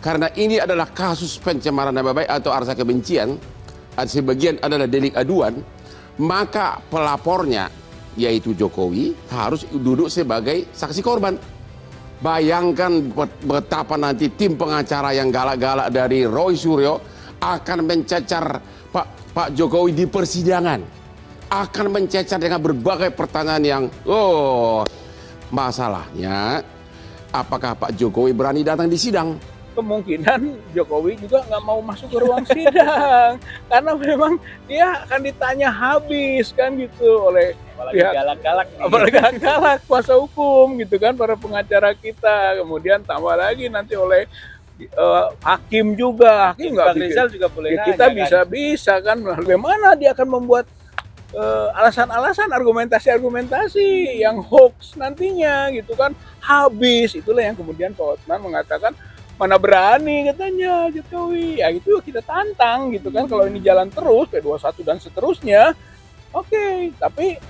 Karena ini adalah kasus pencemaran nama baik atau arsa kebencian, sebagian adalah delik aduan, maka pelapornya yaitu Jokowi harus duduk sebagai saksi korban. Bayangkan betapa nanti tim pengacara yang galak-galak dari Roy Suryo akan mencecar Pak Jokowi di persidangan, akan mencecar dengan berbagai pertanyaan yang masalahnya apakah Pak Jokowi berani datang di sidang? Kemungkinan Jokowi juga nggak mau masuk ke ruang sidang karena memang dia akan ditanya habis kan gitu oleh pihak galak-galak apalagi galak kuasa hukum gitu kan, para pengacara kita, kemudian tambah lagi nanti oleh hakim juga. Hakim nggak Rizal juga boleh ya, kita nanya, bisa kan bagaimana dia akan membuat alasan-alasan, argumentasi yang hoax nantinya gitu kan, habis. Itulah yang kemudian Pak Hotman mengatakan mana berani katanya Jokowi. Ya itu kita tantang gitu kan, kalau ini jalan terus P21 dan seterusnya. Oke, tapi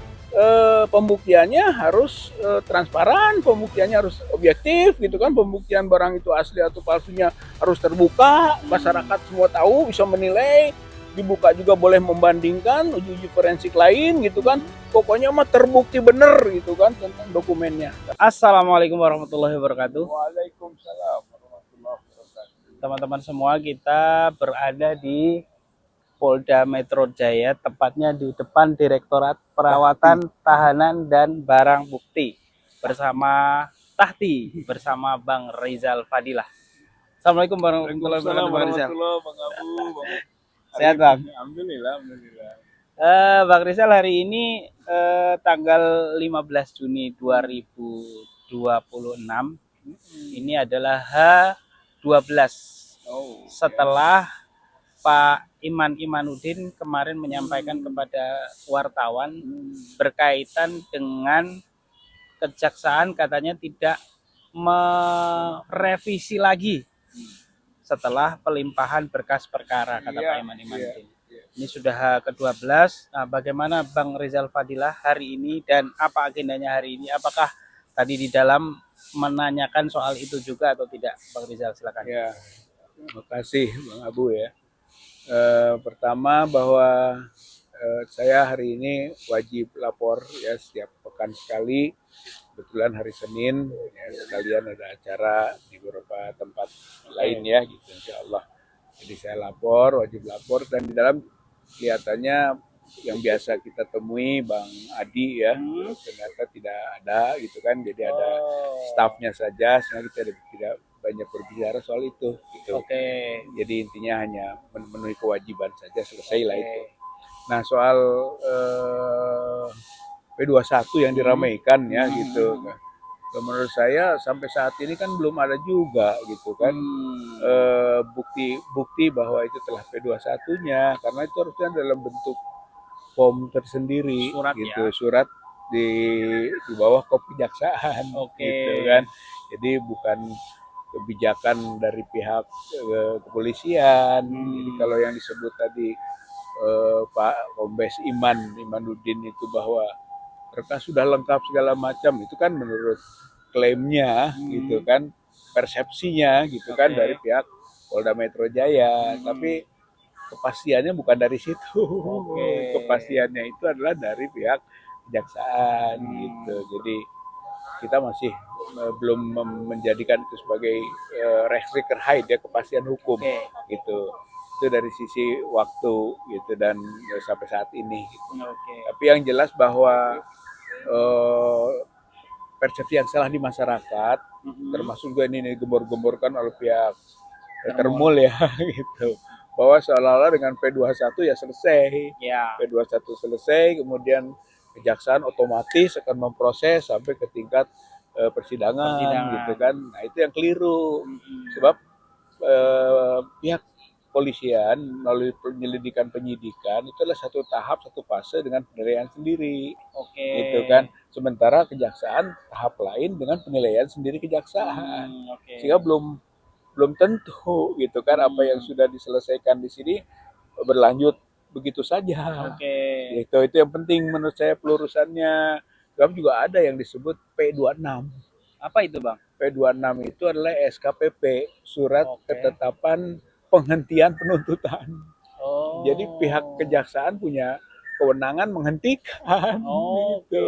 pembuktiannya harus transparan, pembuktiannya harus objektif gitu kan, pembuktian barang itu asli atau palsunya harus terbuka, masyarakat semua tahu, bisa menilai, dibuka juga boleh membandingkan uji forensik lain gitu kan, pokoknya mah terbukti bener gitu kan tentang dokumennya. Assalamualaikum warahmatullahi wabarakatuh. Waalaikumsalam warahmatullahi wabarakatuh. Teman-teman semua, kita berada di Polda Metro Jaya, tepatnya di depan Direktorat Perawatan Tahanan dan Barang Bukti, bersama bersama Bang Rizal Fadilah. Assalamualaikum warahmatullahi wabarakatuh, Bang Rizal. Bang Abu, Sehat, Bang? Alhamdulillah. Bang Rizal, hari ini tanggal 15 Juni 2026, ini adalah H12 setelah Pak Imanuddin kemarin menyampaikan kepada wartawan berkaitan dengan kejaksaan katanya tidak merevisi lagi setelah pelimpahan berkas perkara, kata Pak Imanuddin. Ini sudah ke-12. Nah, bagaimana Bang Rizal Fadilah hari ini dan apa agendanya hari ini? Apakah tadi di dalam menanyakan soal itu juga atau tidak, Bang Rizal? Silakan. Ya, terima kasih Bang Abu ya. Pertama bahwa saya hari ini wajib lapor ya, setiap pekan sekali. Kebetulan hari Senin ya, sekalian ada acara di beberapa tempat lain ya gitu, insya Allah. Jadi saya wajib lapor, dan di dalam kelihatannya yang biasa kita temui Bang Adi ya, ternyata tidak ada gitu kan, jadi ada stafnya saja, sehingga kita tidak banyak berbicara soal itu gitu. Jadi intinya hanya memenuhi kewajiban saja, selesailah itu. Nah, soal P21 yang diramaikan ya gitu. Menurut saya sampai saat ini kan belum ada juga gitu kan bukti bahwa itu telah P21-nya, karena itu harusnya dalam bentuk form tersendiri, surat gitu ya? Surat di bawah kejaksaan gitu kan. Jadi bukan kebijakan dari pihak kepolisian. Jadi kalau yang disebut tadi Pak Kombes Imanuddin itu bahwa berkas sudah lengkap segala macam, itu kan menurut klaimnya gitu kan, persepsinya gitu kan dari pihak Polda Metro Jaya, tapi kepastiannya bukan dari situ. Kepastiannya itu adalah dari pihak kejaksaan gitu. Jadi kita masih belum menjadikan itu sebagai restricted ya, kepastian hukum gitu. Itu dari sisi waktu gitu, dan sampai saat ini gitu. Tapi yang jelas bahwa persepsi yang salah di masyarakat, termasuk juga ini digembor-gemborkan oleh pihak Termul ya gitu, bahwa seolah-olah dengan P21 ya selesai, P21 selesai, kemudian kejaksaan otomatis akan memproses sampai ke tingkat persidangan gitu kan. Nah, itu yang keliru, sebab pihak polisian melalui penyelidikan penyidikan itu adalah satu tahap, satu fase dengan penilaian sendiri, gitu kan. Sementara kejaksaan tahap lain dengan penilaian sendiri kejaksaan, sehingga belum tentu gitu kan apa yang sudah diselesaikan di sini berlanjut begitu saja. Gitu, itu yang penting menurut saya pelurusannya. Sebab juga ada yang disebut P26 Apa itu Bang? P26 itu adalah SKPP, surat Oke. ketetapan penghentian penuntutan. Oh. Jadi pihak kejaksaan punya kewenangan menghentikan. Oke. Gitu.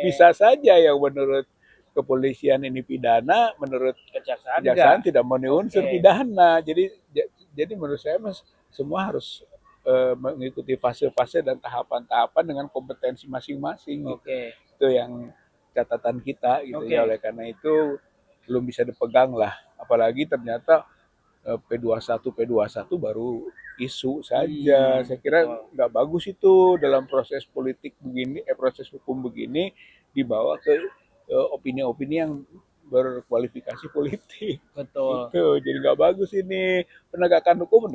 Bisa saja yang menurut kepolisian ini pidana, menurut Kejaksaan kejaksaan enggak? tidak memenuhi unsur Oke. pidana. Jadi menurut saya Mas, semua harus mengikuti fase-fase dan tahapan-tahapan dengan kompetensi masing-masing. Gitu. Oke. Itu yang catatan kita gitu Oke. ya. Oleh karena itu belum bisa dipegang lah. Apalagi ternyata P21 baru isu saja. Saya kira nggak bagus itu dalam proses politik begini, proses hukum begini dibawa ke opini-opini yang berkualifikasi politik. Betul. Gitu. Jadi nggak bagus ini penegakan hukum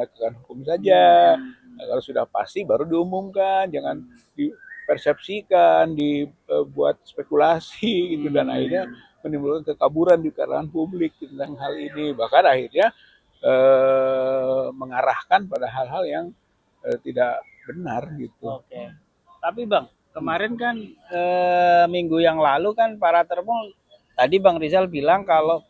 saja. Nah, kalau sudah pasti baru diumumkan, jangan dipersepsikan, dibuat spekulasi gitu dan akhirnya menimbulkan kekaburan di kalangan publik tentang hal ini. Bahkan akhirnya mengarahkan pada hal-hal yang tidak benar gitu. Oke. Tapi Bang, kemarin kan minggu yang lalu kan para termul tadi Bang Rizal bilang kalau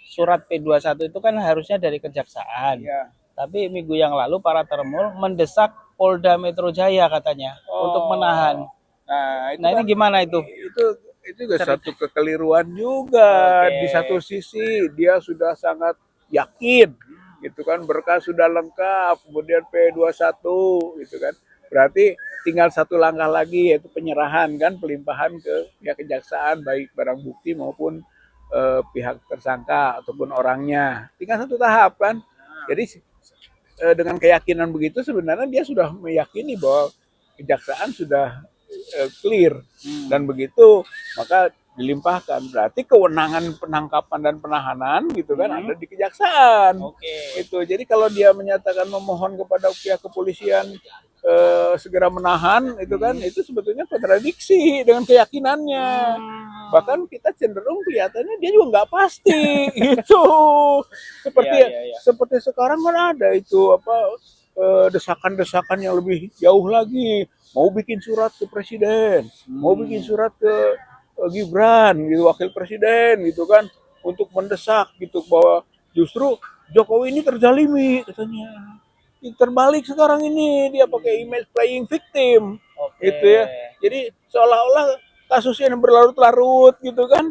surat P21 itu kan harusnya dari kejaksaan. Ya. Tapi minggu yang lalu para termul mendesak Polda Metro Jaya katanya untuk menahan. Nah, itu Nah, ini kan, gimana itu? itu juga satu kekeliruan juga. Oke. Di satu sisi dia sudah sangat yakin gitu kan, berkas sudah lengkap, kemudian P21 gitu kan. Berarti tinggal satu langkah lagi yaitu penyerahan kan, pelimpahan ke pihak kejaksaan baik barang bukti maupun pihak tersangka ataupun orangnya. Tinggal satu tahap kan. Jadi dengan keyakinan begitu sebenarnya dia sudah meyakini bahwa kejaksaan sudah clear dan begitu maka dilimpahkan. Berarti kewenangan penangkapan dan penahanan gitu kan ada di kejaksaan. Oke. Itu. Jadi kalau dia menyatakan memohon kepada pihak kepolisian segera menahan itu kan itu sebetulnya kontradiksi dengan keyakinannya. Bahkan kita cenderung kelihatannya dia juga nggak pasti gitu. Seperti sekarang kan ada itu apa desakan-desakan yang lebih jauh lagi, mau bikin surat ke presiden, mau bikin surat ke Gibran gitu, wakil presiden gitu kan, untuk mendesak gitu bahwa justru Jokowi ini terzalimi katanya. Terbalik sekarang ini dia pakai image playing victim. Gitu ya. Jadi seolah-olah kasusnya berlarut-larut gitu kan.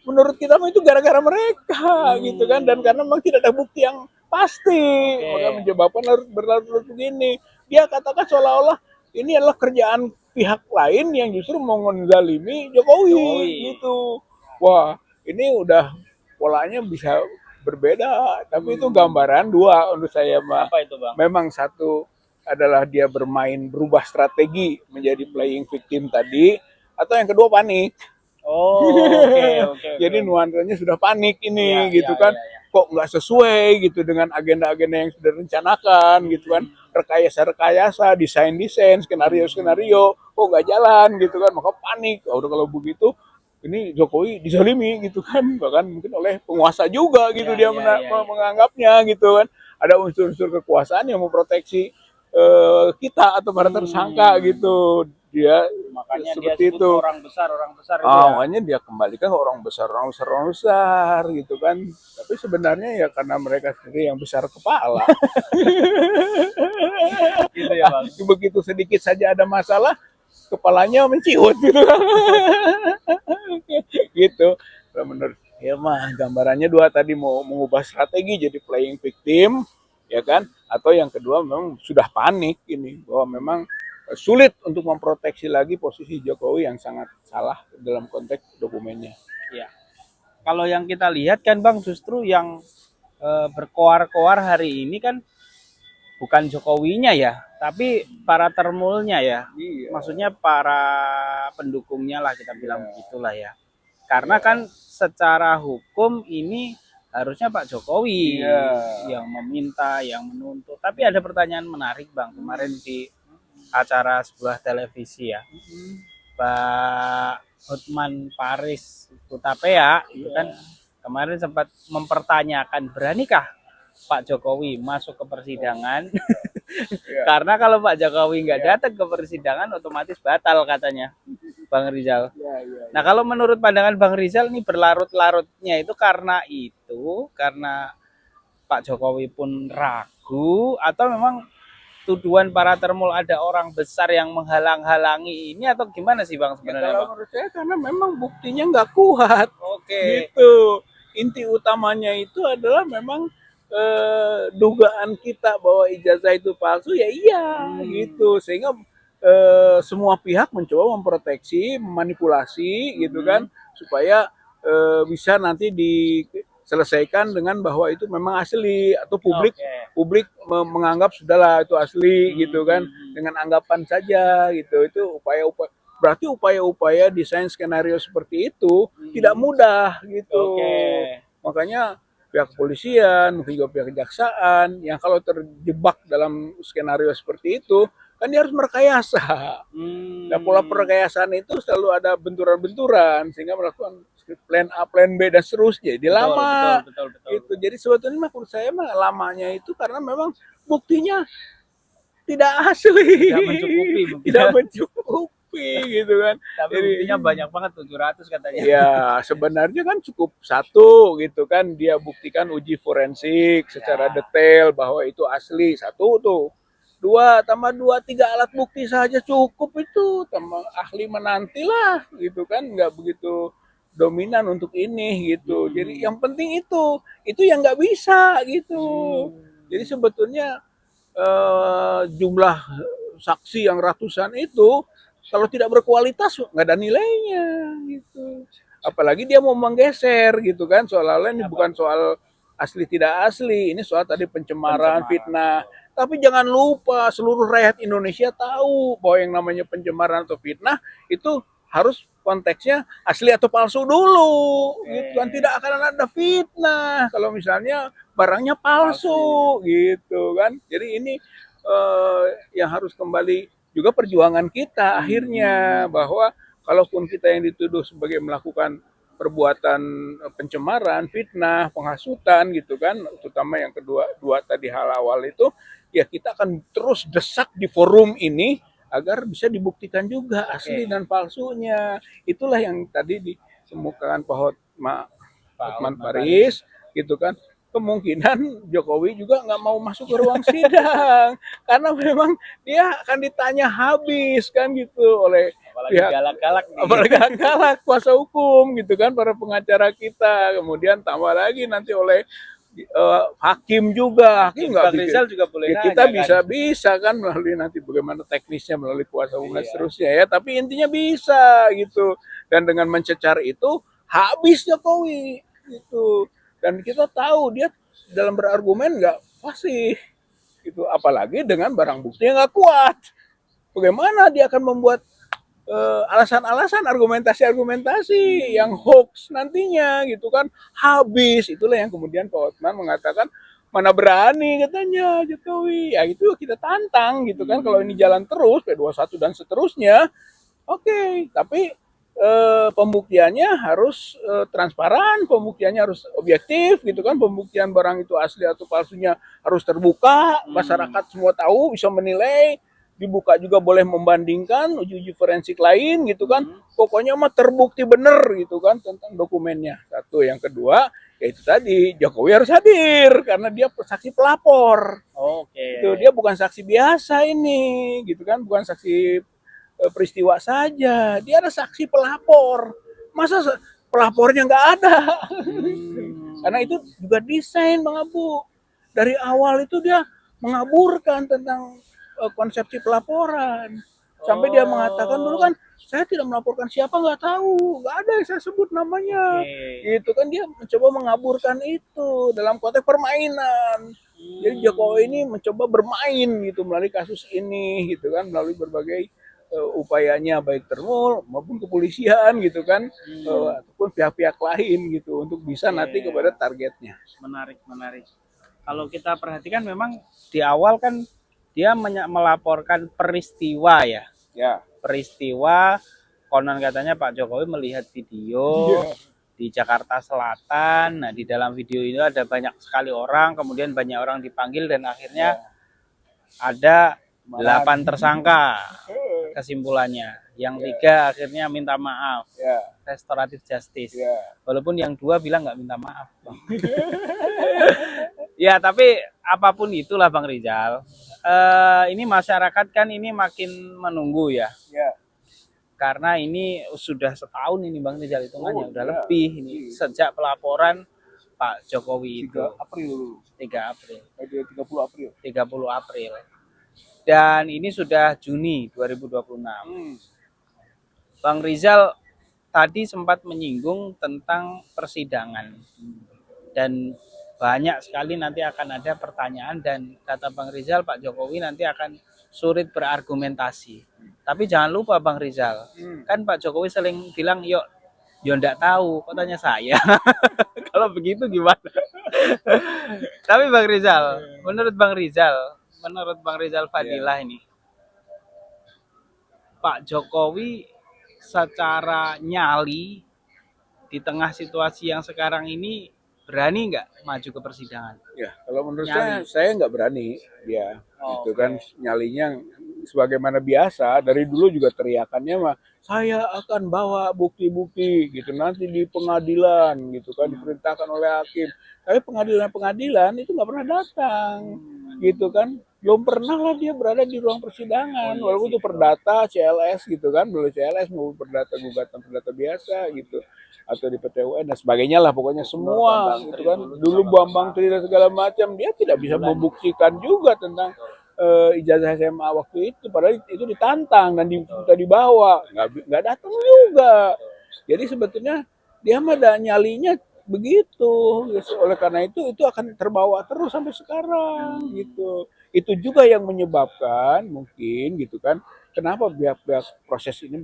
Menurut kita itu gara-gara mereka gitu kan, dan karena memang tidak ada bukti yang pasti, maka menyebabkan berlarut-larut begini. Dia katakan seolah-olah ini adalah kerjaan pihak lain yang justru menzalimi Jokowi gitu. Wah, ini udah polanya bisa berbeda, tapi itu gambaran dua menurut saya, Mbak. Apa itu, Bang? Memang satu adalah dia berubah strategi menjadi playing victim tadi, atau yang kedua panik. Oke. Jadi nuansanya sudah panik ini gitu kan. Kok nggak sesuai gitu dengan agenda-agenda yang sudah rencanakan gitu kan. Rekayasa-rekayasa, desain-desain, skenario-skenario, kok nggak jalan gitu kan. Maka panik. Udah kalau begitu ini Jokowi dizalimi gitu kan. Bahkan mungkin oleh penguasa juga gitu menganggapnya gitu kan. Ada unsur-unsur kekuasaan yang memproteksi kita atau para tersangka gitu. Dia makanya seperti dia itu. Orang besar itu ya. Makanya dia kembalikan ke orang besar gitu kan. Tapi sebenarnya ya karena mereka sendiri yang besar kepala. Gitu ya, Bang. Begitu sedikit saja ada masalah, kepalanya menciut gitu kan. Gitu. Menurut ya mah gambarannya dua tadi, mau mengubah strategi jadi playing victim ya kan, atau yang kedua memang sudah panik ini bahwa memang sulit untuk memproteksi lagi posisi Jokowi yang sangat salah dalam konteks dokumennya. Ya. Kalau yang kita lihat kan Bang, justru yang berkoar-koar hari ini kan bukan Jokowinya ya, tapi para termulnya ya. Iya. Maksudnya para pendukungnya lah, kita bilang begitulah ya. Karena kan secara hukum ini harusnya Pak Jokowi yang meminta, yang menuntut. Tapi ada pertanyaan menarik Bang, kemarin di acara sebuah televisi ya, Pak Hotman Paris Hutapea itu kan kemarin sempat mempertanyakan, beranikah Pak Jokowi masuk ke persidangan? Karena kalau Pak Jokowi nggak datang ke persidangan otomatis batal katanya. Bang Rizal. Ya, ya. Nah, kalau menurut pandangan Bang Rizal ini berlarut-larutnya itu karena Pak Jokowi pun ragu atau memang tuduhan para termul ada orang besar yang menghalang-halangi ini atau gimana sih Bang Ya, sebenarnya kalau Bang? menurut saya karena memang buktinya nggak kuat. Oke. Gitu. Inti utamanya itu adalah memang dugaan kita bahwa ijazah itu palsu ya iya gitu, sehingga semua pihak mencoba memproteksi, memanipulasi gitu kan, supaya bisa nanti diselesaikan dengan bahwa itu memang asli, atau publik menganggap sudahlah itu asli gitu kan, dengan anggapan saja gitu. Itu upaya-upaya, berarti upaya-upaya desain skenario seperti itu tidak mudah gitu. Makanya pihak kepolisian, juga pihak kejaksaan, yang kalau terjebak dalam skenario seperti itu, kan dia harus merekayasa. Dan pola perekayasaan itu selalu ada benturan-benturan, sehingga melakukan plan A, plan B, dan seterusnya. Jadi lama. Betul. Gitu. Jadi sebetulnya menurut saya mah lamanya itu karena memang buktinya tidak asli. Tidak mencukupi mungkin. Tidak mencukupi gitu kan. Tapi Jadi, buktinya banyak banget 700 katanya. ya sebenarnya kan cukup satu gitu kan, dia buktikan uji forensik secara detail bahwa itu asli, satu tuh. Dua, tambah dua, tiga alat bukti saja cukup itu, tambah ahli menantilah gitu kan, nggak begitu dominan untuk ini gitu. Jadi yang penting itu yang nggak bisa gitu. Jadi sebetulnya jumlah saksi yang ratusan itu kalau tidak berkualitas nggak ada nilainya gitu. Apalagi dia mau menggeser gitu kan, soalnya ini bukan soal asli tidak asli, ini soal tadi pencemaran, fitnah. Tapi jangan lupa seluruh rakyat Indonesia tahu bahwa yang namanya pencemaran atau fitnah itu harus konteksnya asli atau palsu dulu gitu kan. Tidak akan ada fitnah kalau misalnya barangnya palsu gitu kan. Jadi ini yang harus kembali juga perjuangan kita akhirnya, bahwa kalaupun kita yang dituduh sebagai melakukan perbuatan pencemaran, fitnah, penghasutan gitu kan, terutama yang dua tadi hal awal itu, ya kita akan terus desak di forum ini agar bisa dibuktikan juga asli dan palsunya. Itulah yang tadi dikemukakan Pak Hotman Paris gitu kan. Kemungkinan Jokowi juga nggak mau masuk ke ruang sidang karena memang dia akan ditanya habis kan gitu oleh pihak Galak-galak apalagi galak kuasa hukum gitu kan, para pengacara kita, kemudian tambah lagi nanti oleh hakim juga. Hakim nggak Rizal juga boleh ya, kita bisa kan melalui nanti bagaimana teknisnya melalui kuasa hukum dan seterusnya ya, tapi intinya bisa gitu. Dan dengan mencecar itu habis Jokowi gitu. Dan kita tahu dia dalam berargumen nggak fasih gitu, apalagi dengan barang bukti yang nggak kuat. Bagaimana dia akan membuat alasan-alasan, argumentasi-argumentasi yang hoax nantinya gitu kan, habis. Itulah yang kemudian Pak Hotman mengatakan mana berani katanya Jokowi. Ya itu kita tantang gitu kan, kalau ini jalan terus P21 dan seterusnya. Oke, tapi pembuktiannya harus transparan, pembuktiannya harus objektif gitu kan, pembuktian barang itu asli atau palsunya harus terbuka, masyarakat semua tahu, bisa menilai, dibuka juga boleh membandingkan uji-uji forensik lain gitu kan. Pokoknya mah terbukti bener gitu kan tentang dokumennya. Satu, yang kedua yaitu tadi Jokowi harus hadir karena dia saksi pelapor. Itu dia bukan saksi biasa ini gitu kan, bukan saksi peristiwa saja, dia ada saksi pelapor. Masa pelapornya nggak ada? Karena itu juga desain Bang Abu. Dari awal itu dia mengaburkan tentang konsepsi pelaporan. Sampai dia mengatakan dulu kan, saya tidak melaporkan siapa, nggak tahu, nggak ada yang saya sebut namanya. Gitu kan, dia mencoba mengaburkan itu dalam konteks permainan. Jadi Jokowi ini mencoba bermain gitu melalui kasus ini gitu kan, melalui berbagai upayanya baik termul maupun kepolisian gitu kan, ataupun pihak-pihak lain gitu untuk bisa nanti kepada targetnya. Menarik. Kalau kita perhatikan memang di awal kan dia melaporkan peristiwa ya. Peristiwa, konon katanya Pak Jokowi melihat video di Jakarta Selatan. Nah, di dalam video itu ada banyak sekali orang, kemudian banyak orang dipanggil dan akhirnya ada 8 tersangka kesimpulannya Yang 3 akhirnya minta maaf, Ya, restoratif justice. ya. Walaupun yang 2 bilang nggak minta maaf, Bang. Ya, tapi apapun itulah Bang Rizal. Ini masyarakat kan ini makin menunggu ya. Ya. Karena ini sudah setahun ini Bang Rizal hitungannya, udah Ya. lebih ini sejak pelaporan Pak Jokowi itu 3 April. 3 April. 30 April. 30 April. Dan ini sudah Juni 2026. Bang Rizal tadi sempat menyinggung tentang persidangan. Dan banyak sekali nanti akan ada pertanyaan dan kata Bang Rizal, Pak Jokowi nanti akan sulit berargumentasi. Tapi jangan lupa Bang Rizal, kan Pak Jokowi sering bilang, yuk, yo ndak tahu, kok tanya saya. Kalau begitu gimana? Tapi Bang Rizal, menurut Bang Rizal Fadilah ini, Pak Jokowi secara nyali di tengah situasi yang sekarang ini berani nggak maju ke persidangan? Ya, kalau menurut Nyali. saya nggak berani dia. Oh, Itu kan nyalinya sebagaimana biasa dari dulu juga teriakannya mah saya akan bawa bukti-bukti gitu nanti di pengadilan gitu kan diperintahkan oleh hakim. Tapi pengadilan itu nggak pernah datang gitu kan. Belum pernah lah dia berada di ruang persidangan walaupun itu perdata CLS gitu kan, belum CLS maupun perdata gugatan perdata biasa gitu atau di PT UN dan sebagainya lah pokoknya semua gitu kan dulu Bambang Tri dan segala macam dia tidak bisa membuktikan juga tentang ijazah SMA waktu itu padahal itu ditantang dan diminta dibawa nggak datang juga jadi sebetulnya dia mah ada nyalinya begitu oleh karena itu akan terbawa terus sampai sekarang gitu itu juga yang menyebabkan mungkin gitu kan kenapa pihak-pihak proses ini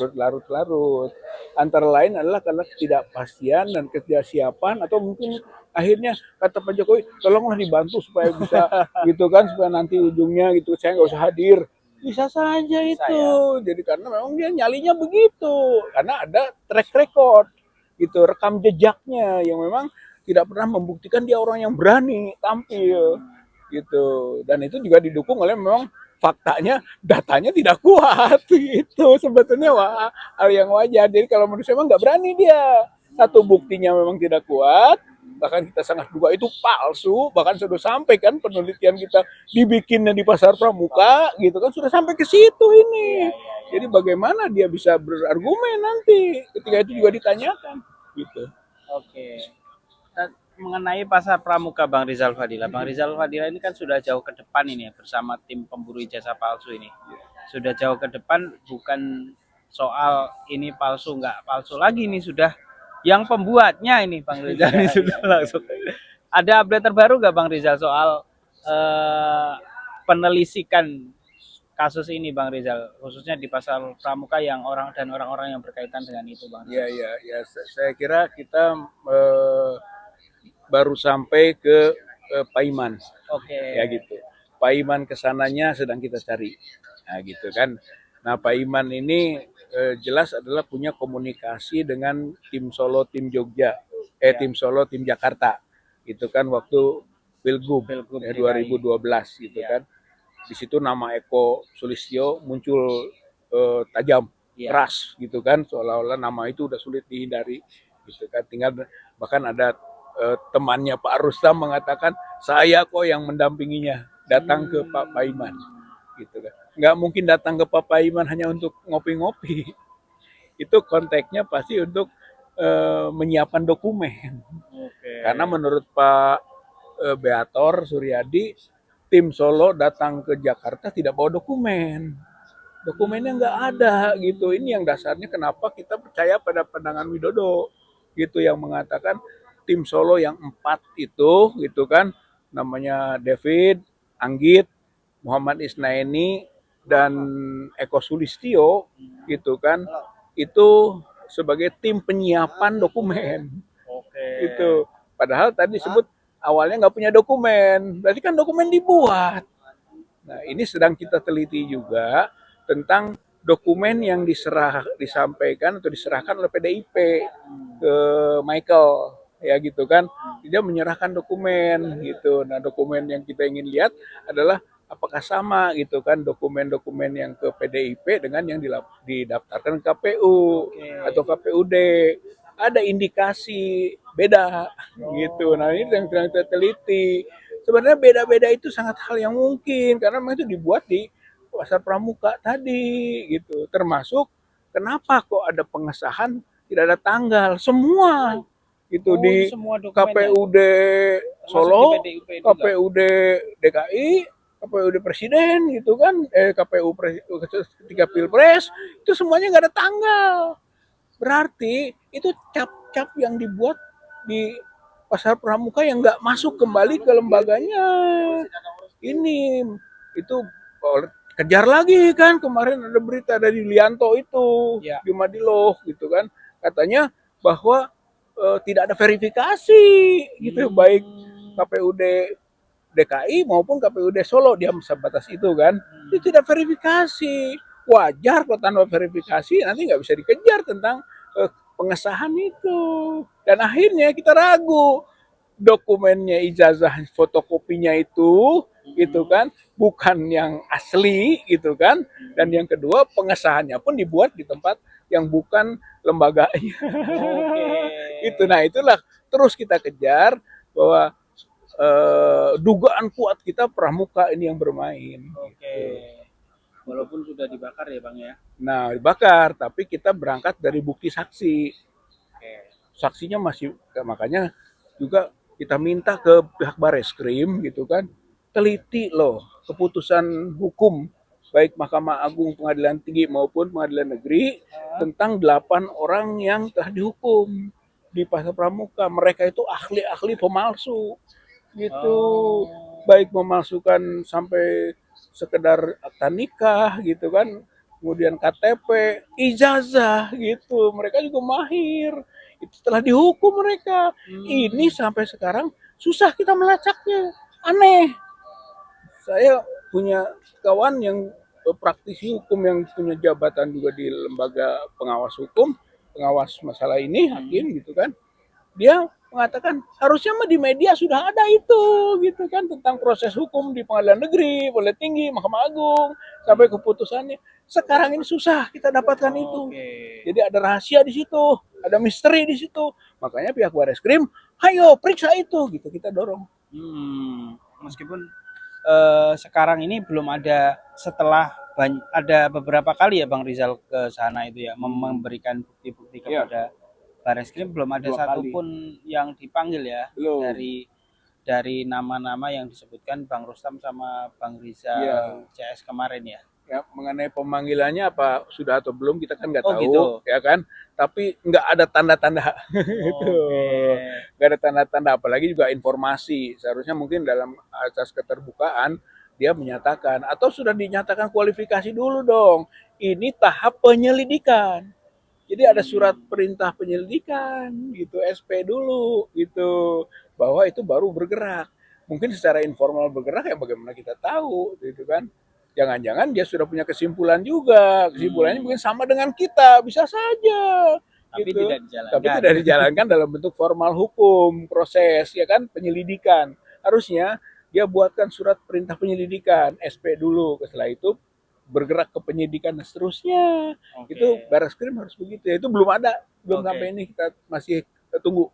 berlarut-larut antara lain adalah karena ketidakpastian dan ketidaksiapan atau mungkin akhirnya kata Pak Jokowi tolonglah dibantu supaya bisa gitu kan supaya nanti ujungnya gitu saya nggak usah hadir bisa saja itu jadi karena memang dia nyalinya begitu karena ada track record gitu rekam jejaknya yang memang tidak pernah membuktikan dia orang yang berani tampil gitu dan itu juga didukung oleh memang faktanya datanya tidak kuat gitu sebetulnya hal yang wajar jadi kalau menurut saya memang nggak berani dia satu buktinya memang tidak kuat bahkan kita sangat duga itu palsu bahkan sudah sampai kan penelitian kita dibikinnya di pasar pramuka gitu kan sudah sampai ke situ ini jadi bagaimana dia bisa berargumen nanti ketika itu juga ditanyakan gitu. Oke. Dan mengenai pasar pramuka Bang Rizal Fadilah. Bang Rizal Fadilah ini kan sudah jauh ke depan ini ya bersama tim pemburu ijazah palsu ini. Sudah jauh ke depan bukan soal ini palsu nggak palsu lagi ini sudah yang pembuatnya ini Bang Rizal ini sudah langsung. Ada update terbaru nggak Bang Rizal soal penelisikan kasus ini Bang Rizal khususnya di pasar pramuka yang orang-orang yang berkaitan dengan itu Bang Rizal. Ya, saya kira kita baru sampai ke Paiman. Oke. Ya gitu. Paiman kesananya sedang kita cari. Nah gitu kan. Nah Paiman ini jelas adalah punya komunikasi dengan tim Solo, tim Jogja, tim Solo, tim Jakarta. Itu kan waktu Pilgub ya, 2012 gitu kan. Di situ nama Eko Sulistyo muncul tajam, keras gitu kan. Seolah-olah nama itu udah sulit dihindari gitu kan. Tinggal bahkan ada temannya Pak Rustam mengatakan saya kok yang mendampinginya datang ke Pak Paiman gitu kan nggak mungkin datang ke Pak Paiman hanya untuk ngopi-ngopi itu konteksnya pasti untuk menyiapkan dokumen karena menurut Pak Beator Suryadi tim Solo datang ke Jakarta tidak bawa dokumennya nggak ada gitu ini yang dasarnya kenapa kita percaya pada pandangan Widodo gitu yang mengatakan tim Solo yang 4 itu gitu kan namanya David, Anggit, Muhammad Isnaini dan Eko Sulistyo gitu kan itu sebagai tim penyiapan dokumen. Itu padahal tadi disebut awalnya nggak punya dokumen berarti kan dokumen dibuat. Nah ini sedang kita teliti juga tentang dokumen yang disampaikan atau diserahkan oleh PDIP ke Michael ya gitu kan dia menyerahkan dokumen gitu nah dokumen yang kita ingin lihat adalah apakah sama gitu kan dokumen-dokumen yang ke PDIP dengan yang didaftarkan ke KPU atau KPUD. Ada indikasi beda gitu. Nah, ini yang sedang kita teliti. Sebenarnya beda-beda itu sangat hal yang mungkin karena memang itu dibuat di pasar pramuka tadi gitu. Termasuk kenapa kok ada pengesahan tidak ada tanggal semua itu Oh, di itu semua dokumennya. KPUD Masuk di Solo, PDIP juga. KPUD DKI, KPUD Presiden gitu kan, ketika Pilpres itu semuanya nggak ada tanggal. Berarti itu cap-cap yang dibuat di pasar pramuka yang nggak masuk kembali ke lembaganya. Ini itu kejar lagi kan kemarin ada berita dari Lianto itu Ya. di Madiloh gitu kan katanya bahwa tidak ada verifikasi gitu baik KPUD DKI maupun KPUD Solo dia sebatas itu kan itu tidak verifikasi wajar kalau tanpa verifikasi nanti nggak bisa dikejar tentang pengesahan itu dan akhirnya kita ragu dokumennya ijazah fotokopinya itu gitu kan bukan yang asli gitu kan dan yang kedua pengesahannya pun dibuat di tempat yang bukan lembaganya. Itu nah itulah terus kita kejar bahwa dugaan kuat kita pramuka ini yang bermain. Walaupun sudah dibakar ya Bang ya. Nah dibakar tapi kita berangkat dari bukti saksi. Saksinya masih makanya juga kita minta ke pihak Bareskrim gitu kan teliti loh keputusan hukum baik Mahkamah Agung, Pengadilan Tinggi maupun Pengadilan Negeri tentang 8 orang yang telah dihukum di pasar pramuka. Mereka itu ahli-ahli pemalsu gitu. Baik memalsukan sampai sekedar akta nikah gitu kan, kemudian KTP, ijazah gitu. Mereka juga mahir. Itu telah dihukum mereka. Ini sampai sekarang susah kita melacaknya. Aneh. Saya punya kawan yang praktisi hukum yang punya jabatan juga di lembaga pengawas hukum, pengawas masalah ini, hakim gitu kan. Dia mengatakan harusnya mah di media sudah ada itu gitu kan tentang proses hukum di pengadilan negeri, pengadilan tinggi, Mahkamah Agung sampai keputusannya. Sekarang ini susah kita dapatkan itu. Jadi ada rahasia di situ, ada misteri di situ. Makanya pihak Bareskrim, ayo periksa itu gitu kita dorong. Meskipun sekarang ini belum ada setelah ada beberapa kali ya Bang Rizal ke sana itu ya memberikan bukti-bukti kepada Bareskrim belum ada satupun yang dipanggil ya dari nama-nama yang disebutkan Bang Rustam sama Bang Rizal CS kemarin ya. Ya, mengenai pemanggilannya apa sudah atau belum kita kan nggak tahu gitu. Ya kan tapi nggak ada tanda-tanda itu nggak ada tanda-tanda apalagi juga informasi seharusnya mungkin dalam asas keterbukaan dia menyatakan atau sudah dinyatakan kualifikasi dulu dong ini tahap penyelidikan jadi ada surat perintah penyelidikan gitu SP dulu gitu bahwa itu baru bergerak mungkin secara informal bergerak ya bagaimana kita tahu gitu kan jangan-jangan dia sudah punya kesimpulan juga. Kesimpulannya mungkin sama dengan kita, bisa saja. Tapi gitu. tidak dijalankan. Tapi tidak dijalankan dalam bentuk formal hukum, proses, ya kan, penyelidikan. Harusnya dia buatkan surat perintah penyelidikan, SP dulu. Setelah itu bergerak ke penyidikan dan seterusnya. Itu Bareskrim harus begitu. Ya, itu belum ada, belum sampai ini kita masih tunggu.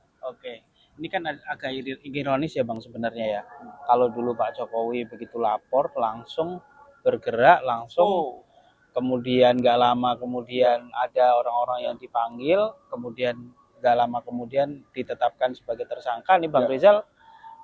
Ini kan agak ironis ya Bang sebenarnya ya. Kalau dulu Pak Jokowi begitu lapor langsung bergerak langsung kemudian nggak lama kemudian ada orang-orang yang dipanggil kemudian nggak lama kemudian ditetapkan sebagai tersangka nih Bang Rizal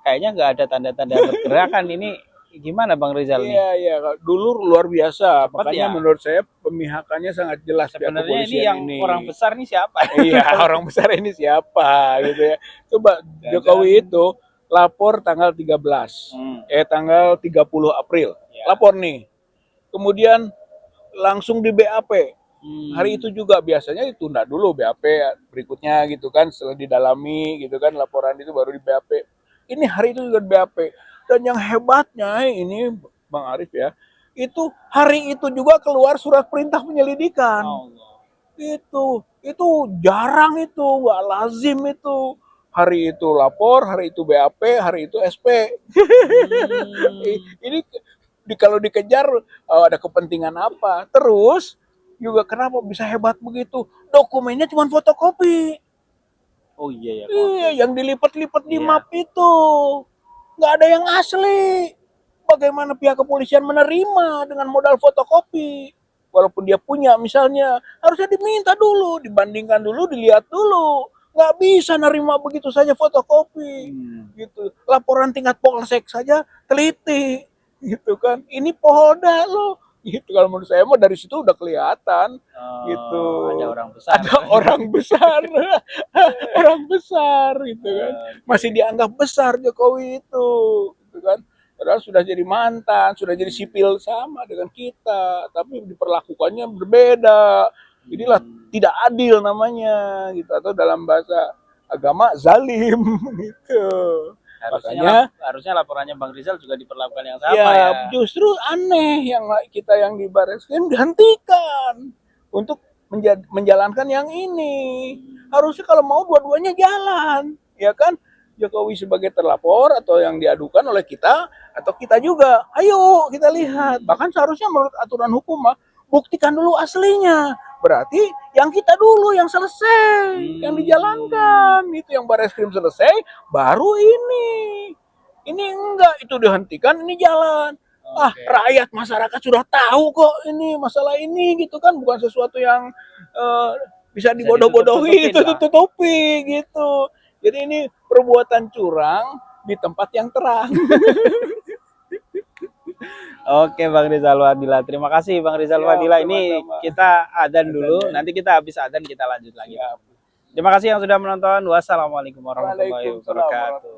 kayaknya nggak ada tanda-tanda pergerakan ini gimana Bang Rizal nih? Iya dulu luar biasa makanya menurut saya pemihakannya sangat jelas sebenarnya ini yang orang besar nih siapa? Iya orang besar ini siapa gitu ya coba Jokowi itu lapor tanggal 13 tanggal 30 April lapor nih kemudian langsung di BAP. Hari itu juga biasanya ditunda dulu BAP berikutnya gitu kan setelah didalami gitu kan laporan itu baru di BAP. Ini hari itu juga di BAP. Dan yang hebatnya ini Bang Arif ya, itu hari itu juga keluar surat perintah penyelidikan. Itu jarang itu, nggak lazim itu. Hari itu lapor, hari itu BAP, hari itu SP. Ini Kalau dikejar ada kepentingan apa? Terus juga kenapa bisa hebat begitu? Dokumennya cuma fotokopi. Oh iya ya. Iya, yang dilipat-lipat di Iya. map itu nggak ada yang asli. Bagaimana pihak kepolisian menerima dengan modal fotokopi? Walaupun dia punya misalnya, harusnya diminta dulu, dibandingkan dulu, dilihat dulu. Nggak bisa nerima begitu saja fotokopi. Gitu. Laporan tingkat polsek saja teliti. Gitu kan. Ini Polda loh. Gitu, kalau menurut saya mah dari situ udah kelihatan. Gitu. Ada orang besar. Ada orang besar. Orang besar gitu kan. Masih dianggap besar Jokowi itu. Gitu kan. Padahal sudah jadi mantan, sudah jadi sipil sama dengan kita, tapi diperlakukannya berbeda. Inilah tidak adil namanya, gitu, atau dalam bahasa agama zalim, gitu. Harusnya laporannya Bang Rizal juga diperlakukan yang sama Ya, ya. justru aneh yang kita yang di Barreskrim dihentikan untuk menjalankan yang ini. Harusnya kalau mau dua-duanya jalan, ya kan? Jokowi sebagai terlapor atau yang diadukan oleh kita atau kita juga. Ayo kita lihat. Bahkan seharusnya menurut aturan hukum mah buktikan dulu aslinya. Berarti yang kita dulu yang selesai, yang dijalankan. Itu yang Barreskrim selesai, baru ini. Ini enggak, itu dihentikan, ini jalan. Rakyat masyarakat sudah tahu kok ini masalah ini gitu kan, bukan sesuatu yang bisa dibodoh-bodohi, itu tutupi gitu. Jadi ini perbuatan curang di tempat yang terang. Oke Bang Rizal Fadila, terima kasih Bang Rizal Fadila. Ini kita adzan dulu, nanti kita habis adzan kita lanjut lagi. Terima kasih yang sudah menonton. Wassalamualaikum warahmatullahi wabarakatuh.